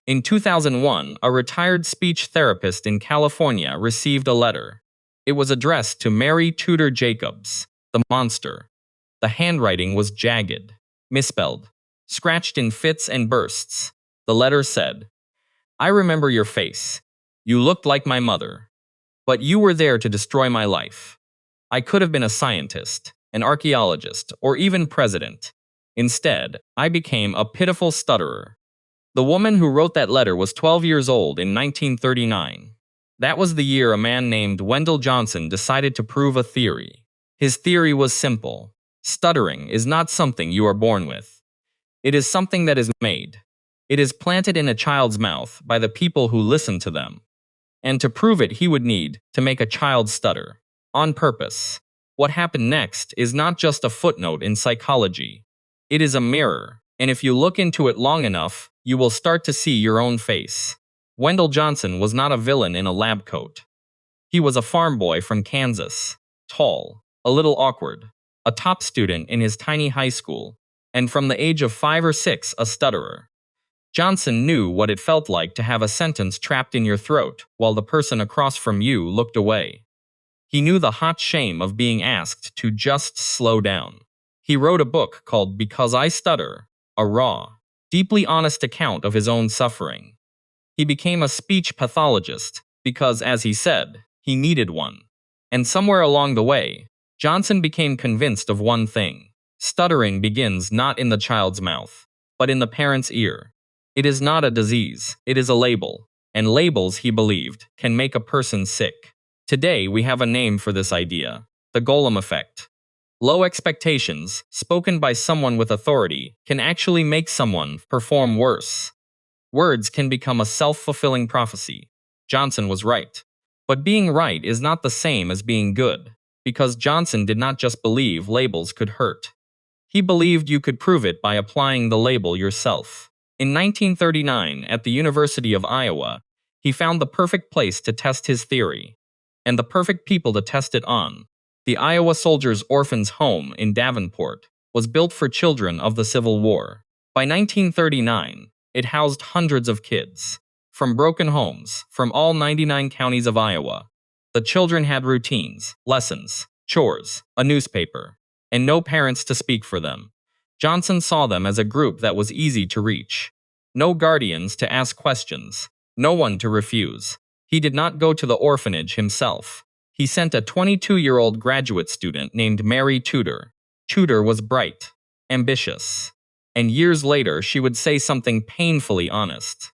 In 2001, a retired speech therapist in California received a letter. It was addressed to Mary Tudor Jacobs, the monster. The handwriting was jagged, misspelled, scratched in fits and bursts. The letter said, "I remember your face. You looked like my mother. But you were there to destroy my life. I could have been a scientist, an archaeologist, or even president. Instead, I became a pitiful stutterer." The woman who wrote that letter was 12 years old in 1939. That was the year a man named Wendell Johnson decided to prove a theory. His theory was simple. Stuttering is not something you are born with. It is something that is made. It is planted in a child's mouth by the people who listen to them. And to prove it, he would need to make a child stutter. On purpose. What happened next is not just a footnote in psychology. It is a mirror, and if you look into it long enough, you will start to see your own face. Wendell Johnson was not a villain in a lab coat. He was a farm boy from Kansas. Tall, a little awkward, a top student in his tiny high school, and from the age of 5 or 6, a stutterer. Johnson knew what it felt like to have a sentence trapped in your throat while the person across from you looked away. He knew the hot shame of being asked to just slow down. He wrote a book called Because I Stutter, a raw, deeply honest account of his own suffering. He became a speech pathologist because, as he said, he needed one. And somewhere along the way, Johnson became convinced of one thing. Stuttering begins not in the child's mouth, but in the parent's ear. It is not a disease, it is a label. And labels, he believed, can make a person sick. Today, we have a name for this idea: the Golem Effect. Low expectations, spoken by someone with authority, can actually make someone perform worse. Words can become a self-fulfilling prophecy. Johnson was right. But being right is not the same as being good, because Johnson did not just believe labels could hurt. He believed you could prove it by applying the label yourself. In 1939, at the University of Iowa, he found the perfect place to test his theory, and the perfect people to test it on. The Iowa Soldiers' Orphans home in Davenport was built for children of the Civil War. By 1939, it housed hundreds of kids, from broken homes, from all 99 counties of Iowa. The children had routines, lessons, chores, a newspaper, and no parents to speak for them. Johnson saw them as a group that was easy to reach. No guardians to ask questions, no one to refuse. He did not go to the orphanage himself. He sent a 22-year-old graduate student named Mary Tudor. Tudor was bright, ambitious, and years later she would say something painfully honest.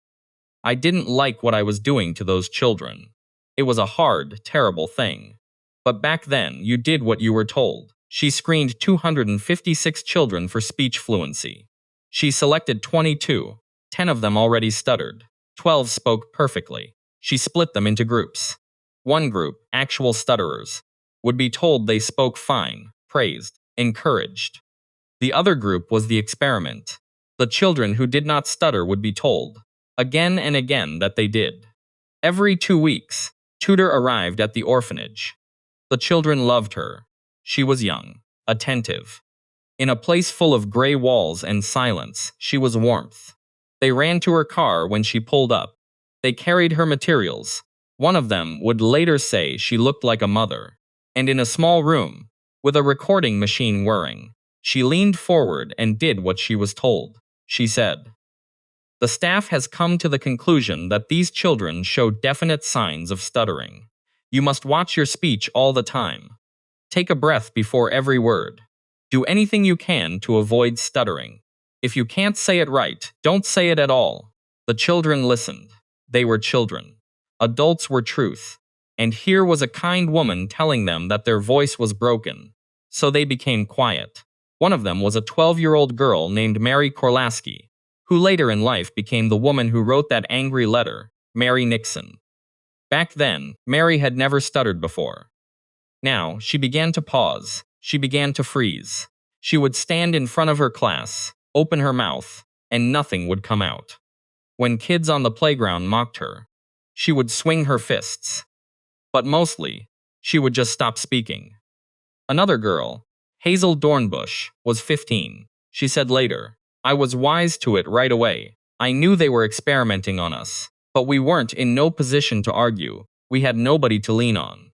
"I didn't like what I was doing to those children. It was a hard, terrible thing. But back then, you did what you were told." She screened 256 children for speech fluency. She selected 22, 10 of them already stuttered. 12 spoke perfectly. She split them into groups. One group, actual stutterers, would be told they spoke fine, praised, encouraged. The other group was the experiment. The children who did not stutter would be told, again and again, that they did. Every 2 weeks, Tudor arrived at the orphanage. The children loved her. She was young, attentive. In a place full of gray walls and silence, she was warmth. They ran to her car when she pulled up. They carried her materials. One of them would later say she looked like a mother. And in a small room, with a recording machine whirring, she leaned forward and did what she was told. She said, "The staff has come to the conclusion that these children show definite signs of stuttering. You must watch your speech all the time. Take a breath before every word. Do anything you can to avoid stuttering. If you can't say it right, don't say it at all." The children listened. They were children. Adults were truth. And here was a kind woman telling them that their voice was broken. So they became quiet. One of them was a 12-year-old girl named Mary Korlaski, who later in life became the woman who wrote that angry letter, Mary Nixon. Back then, Mary had never stuttered before. Now, she began to pause. She began to freeze. She would stand in front of her class, open her mouth, and nothing would come out. When kids on the playground mocked her, she would swing her fists. But mostly, she would just stop speaking. Another girl, Hazel Dornbush, was 15. She said later, "I was wise to it right away. I knew they were experimenting on us, but we weren't in no position to argue. We had nobody to lean on.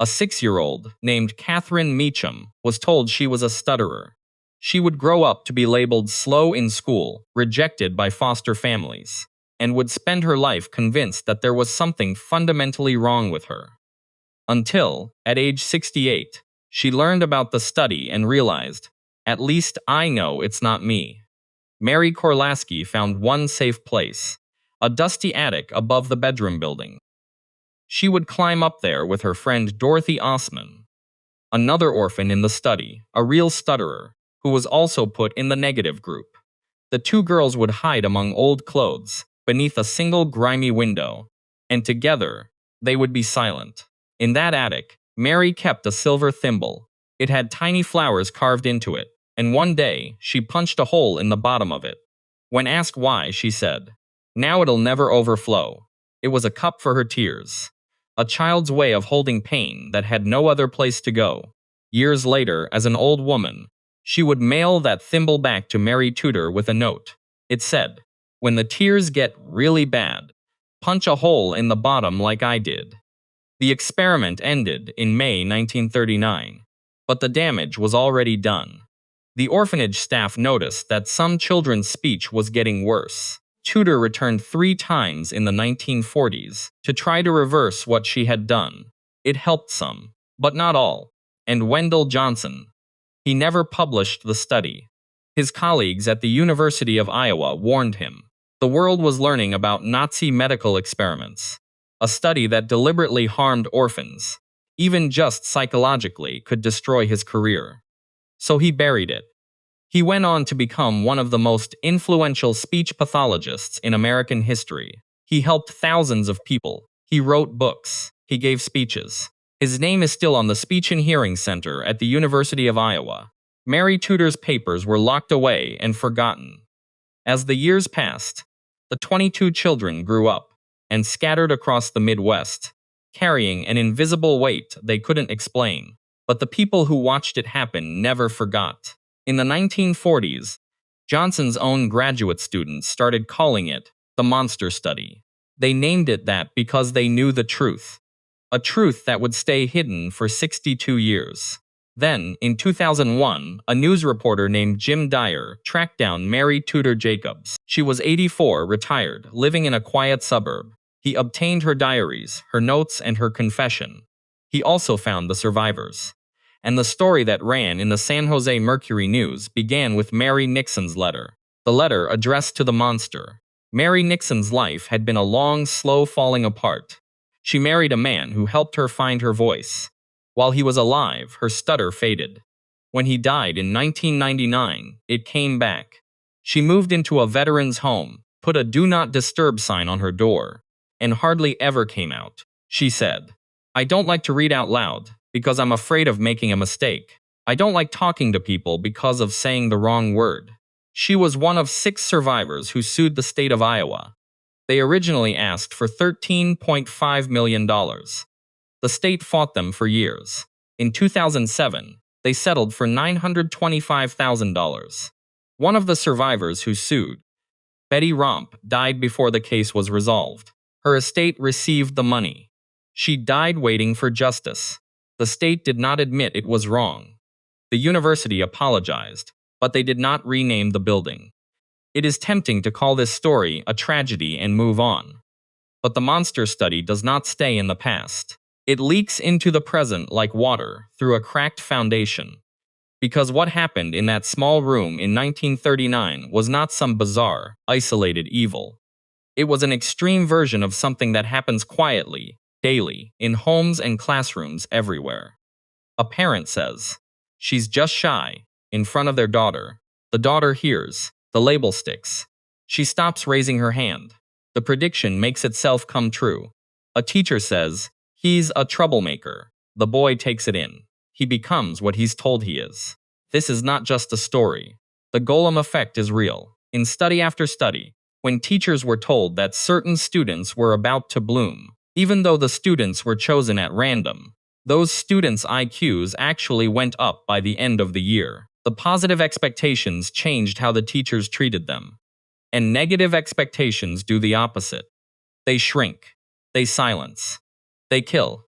A 6-year-old named Catherine Meacham was told she was a stutterer. She would grow up to be labeled slow in school, rejected by foster families, and would spend her life convinced that there was something fundamentally wrong with her. Until, at age 68, she learned about the study and realized, at least I know it's not me. Mary Korlaski found one safe place, a dusty attic above the bedroom building. She would climb up there with her friend Dorothy Osman, another orphan in the study, a real stutterer, who was also put in the negative group. The two girls would hide among old clothes, beneath a single grimy window, and together, they would be silent. In that attic, Mary kept a silver thimble. It had tiny flowers carved into it, and one day, she punched a hole in the bottom of it. When asked why, she said, "Now it'll never overflow." It was a cup for her tears. A child's way of holding pain that had no other place to go. Years later, as an old woman, she would mail that thimble back to Mary Tudor with a note. It said, "When the tears get really bad, punch a hole in the bottom like I did." The experiment ended in May 1939, but the damage was already done. The orphanage staff noticed that some children's speech was getting worse. Tudor returned 3 times in the 1940s to try to reverse what she had done. It helped some, but not all. And Wendell Johnson, he never published the study. His colleagues at the University of Iowa warned him. The world was learning about Nazi medical experiments. A study that deliberately harmed orphans, even just psychologically, could destroy his career. So he buried it. He went on to become one of the most influential speech pathologists in American history. He helped thousands of people. He wrote books. He gave speeches. His name is still on the Speech and Hearing Center at the University of Iowa. Mary Tudor's papers were locked away and forgotten. As the years passed, the 22 children grew up and scattered across the Midwest, carrying an invisible weight they couldn't explain. But the people who watched it happen never forgot. In the 1940s, Johnson's own graduate students started calling it the monster study. They named it that because they knew the truth, a truth that would stay hidden for 62 years. Then, in 2001, a news reporter named Jim Dyer tracked down Mary Tudor Jacobs. She was 84, retired, living in a quiet suburb. He obtained her diaries, her notes, and her confession. He also found the survivors. And the story that ran in the San Jose Mercury News began with Mary Nixon's letter. The letter addressed to the monster. Mary Nixon's life had been a long, slow falling apart. She married a man who helped her find her voice. While he was alive, her stutter faded. When he died in 1999, it came back. She moved into a veteran's home, put a "Do Not Disturb" sign on her door, and hardly ever came out. She said, "I don't like to read out loud, because I'm afraid of making a mistake. I don't like talking to people because of saying the wrong word." She was one of 6 survivors who sued the state of Iowa. They originally asked for $13.5 million. The state fought them for years. In 2007, they settled for $925,000. One of the survivors who sued, Betty Romp, died before the case was resolved. Her estate received the money. She died waiting for justice. The state did not admit it was wrong. The university apologized, but they did not rename the building. It is tempting to call this story a tragedy and move on. But the monster study does not stay in the past. It leaks into the present like water through a cracked foundation. Because what happened in that small room in 1939 was not some bizarre, isolated evil. It was an extreme version of something that happens quietly, daily, in homes and classrooms everywhere. A parent says, "She's just shy," in front of their daughter. The daughter hears, the label sticks. She stops raising her hand. The prediction makes itself come true. A teacher says, "He's a troublemaker." The boy takes it in. He becomes what he's told he is. This is not just a story. The Golem Effect is real. In study after study, when teachers were told that certain students were about to bloom, even though the students were chosen at random, those students' IQs actually went up by the end of the year. The positive expectations changed how the teachers treated them. And negative expectations do the opposite. They shrink. They silence. They kill.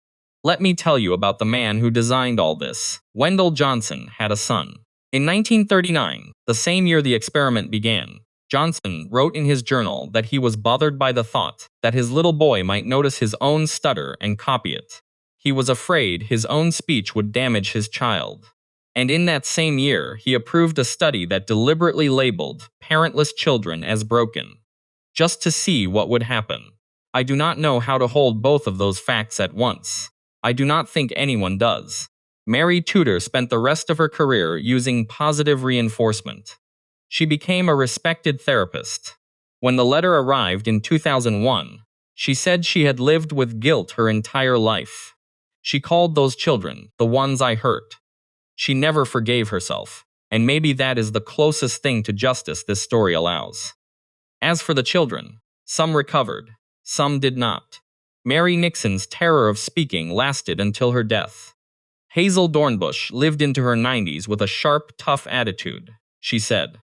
Let me tell you about the man who designed all this. Wendell Johnson had a son. In 1939, the same year the experiment began, Johnson wrote in his journal that he was bothered by the thought that his little boy might notice his own stutter and copy it. He was afraid his own speech would damage his child. And in that same year, he approved a study that deliberately labeled parentless children as broken, just to see what would happen. I do not know how to hold both of those facts at once. I do not think anyone does. Mary Tudor spent the rest of her career using positive reinforcement. She became a respected therapist. When the letter arrived in 2001, she said she had lived with guilt her entire life. She called those children the ones I hurt. She never forgave herself, and maybe that is the closest thing to justice this story allows. As for the children, some recovered, some did not. Mary Nixon's terror of speaking lasted until her death. Hazel Dornbush lived into her 90s with a sharp, tough attitude, she said.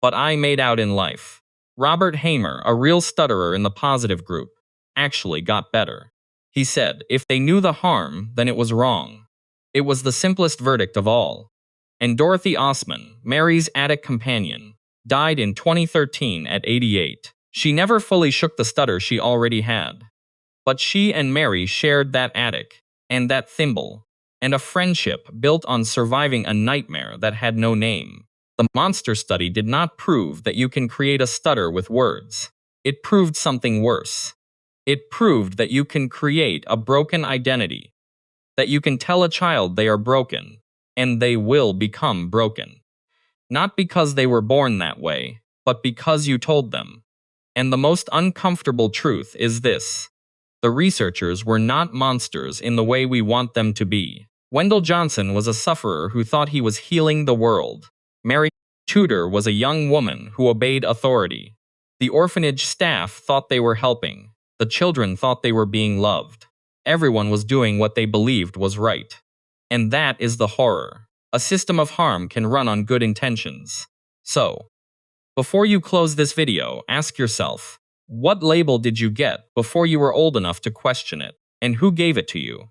But I made out in life. Robert Hamer, a real stutterer in the positive group, actually got better. He said, if they knew the harm, then it was wrong. It was the simplest verdict of all. And Dorothy Osman, Mary's attic companion, died in 2013 at 88. She never fully shook the stutter she already had. But she and Mary shared that attic, and that thimble, and a friendship built on surviving a nightmare that had no name. The monster study did not prove that you can create a stutter with words. It proved something worse. It proved that you can create a broken identity. That you can tell a child they are broken, and they will become broken. Not because they were born that way, but because you told them. And the most uncomfortable truth is this. The researchers were not monsters in the way we want them to be. Wendell Johnson was a sufferer who thought he was healing the world. Mary Tudor was a young woman who obeyed authority. The orphanage staff thought they were helping. The children thought they were being loved. Everyone was doing what they believed was right. And that is the horror. A system of harm can run on good intentions. So, before you close this video, ask yourself, what label did you get before you were old enough to question it, and who gave it to you?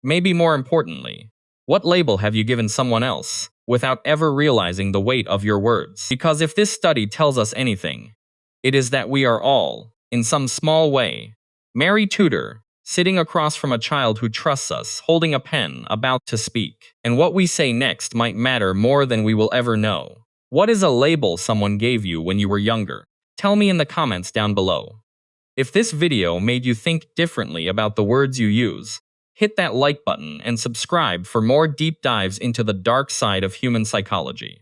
Maybe more importantly, what label have you given someone else, without ever realizing the weight of your words? Because if this study tells us anything, it is that we are all, in some small way, Mary Tudor, sitting across from a child who trusts us, holding a pen, about to speak. And what we say next might matter more than we will ever know. What is a label someone gave you when you were younger? Tell me in the comments down below. If this video made you think differently about the words you use, hit that like button and subscribe for more deep dives into the dark side of human psychology.